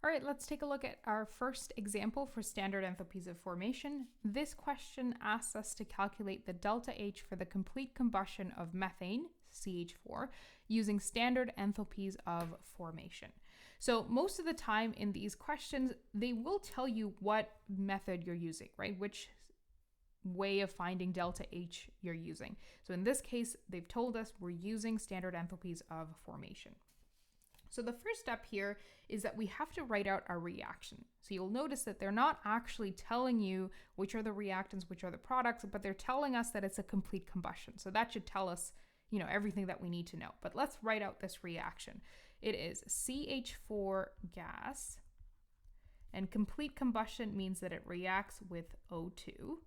All right, let's take a look at our first example for standard enthalpies of formation. This question asks us to calculate the delta H for the complete combustion of methane, CH4, using standard enthalpies of formation. So most of the time in these questions, they will tell you what method you're using, right? Which way of finding delta H you're using. So in this case, they've told us we're using standard enthalpies of formation. So the first step here is that we have to write out our reaction. So you'll notice that they're not actually telling you which are the reactants, which are the products, but they're telling us that it's a complete combustion. So that should tell us, everything that we need to know. But let's write out this reaction. It is CH4 gas, and complete combustion means that it reacts with O2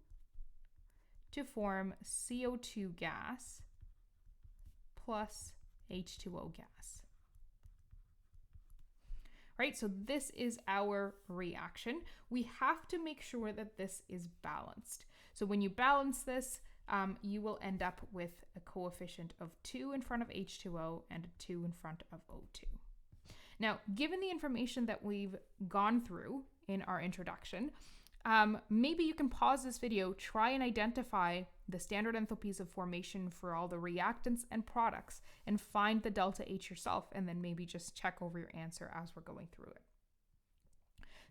to form CO2 gas plus H2O gas. Right, so this is our reaction. We have to make sure that this is balanced. So when you balance this, you will end up with a coefficient of 2 in front of H2O and a 2 in front of O2. Now, given the information that we've gone through in our introduction, maybe you can pause this video, try and identify the standard enthalpies of formation for all the reactants and products, and find the delta H yourself, and then maybe just check over your answer as we're going through it.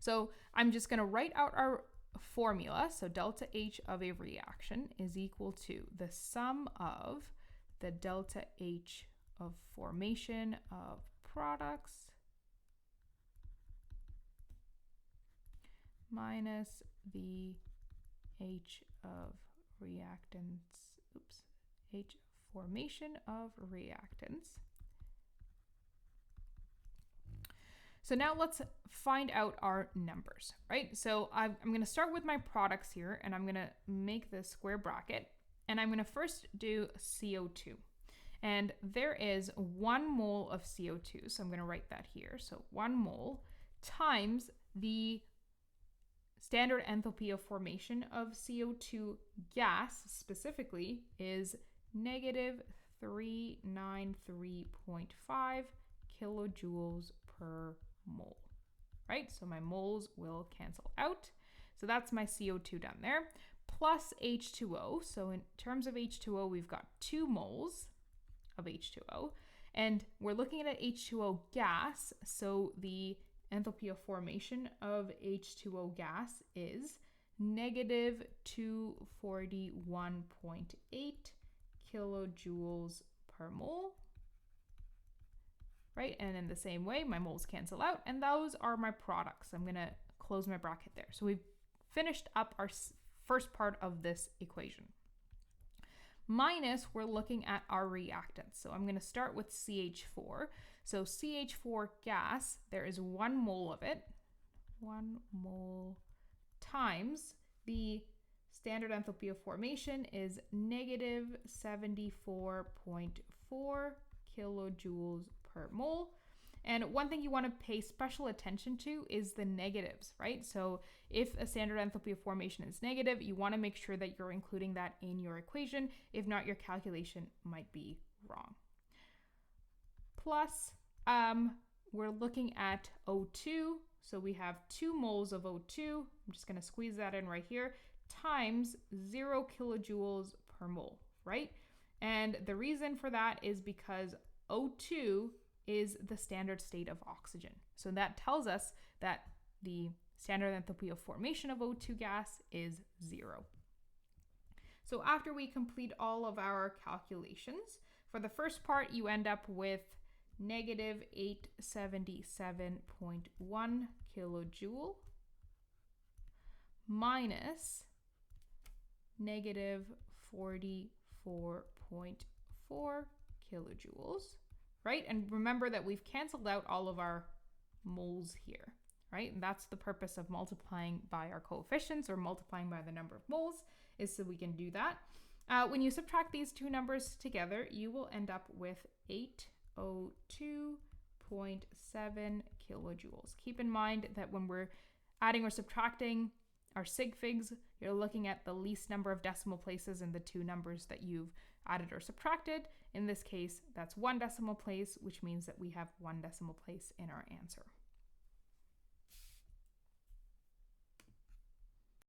So I'm just going to write out our formula. So delta H of a reaction is equal to the sum of the delta H of formation of products minus the H of reactants, H formation of reactants. So now let's find out our numbers, right? So I'm going to start with my products here, and I'm going to make this square bracket, and I'm going to first do CO2. And there is 1 mole of CO2, so I'm going to write that here. So 1 mole times the standard enthalpy of formation of CO2 gas specifically is negative 393.5 kilojoules per mole, right? So my moles will cancel out. So that's my CO2 down there, plus H2O. So in terms of H2O, we've got 2 moles of H2O, and we're looking at H2O gas. So the enthalpy of formation of H2O gas is negative 241.8 kilojoules per mole, right? And in the same way, my moles cancel out, and those are my products. I'm going to close my bracket there. So we've finished up our first part of this equation. Minus, we're looking at our reactants. So I'm going to start with CH4. So CH4 gas, there is 1 mole of it, 1 mole times the standard enthalpy of formation is negative 74.4 kilojoules per mole. And one thing you want to pay special attention to is the negatives, right? So if a standard enthalpy of formation is negative, you want to make sure that you're including that in your equation. If not, your calculation might be wrong. Plus, we're looking at O2. So we have 2 moles of O2. I'm just going to squeeze that in right here, times 0 kilojoules per mole, right? And the reason for that is because O2 is the standard state of oxygen. So that tells us that the standard enthalpy of formation of O2 gas is 0. So after we complete all of our calculations, for the first part, you end up with negative 877.1 kilojoule minus negative 44.4 kilojoules, right? And remember that we've canceled out all of our moles here, right? And that's the purpose of multiplying by our coefficients or multiplying by the number of moles, is so we can do that. When you subtract these two numbers together, you will end up with 802.7 kilojoules. Keep in mind that when we're adding or subtracting our sig figs, you're looking at the least number of decimal places in the two numbers that you've added or subtracted. In this case, that's 1 decimal place, which means that we have 1 decimal place in our answer.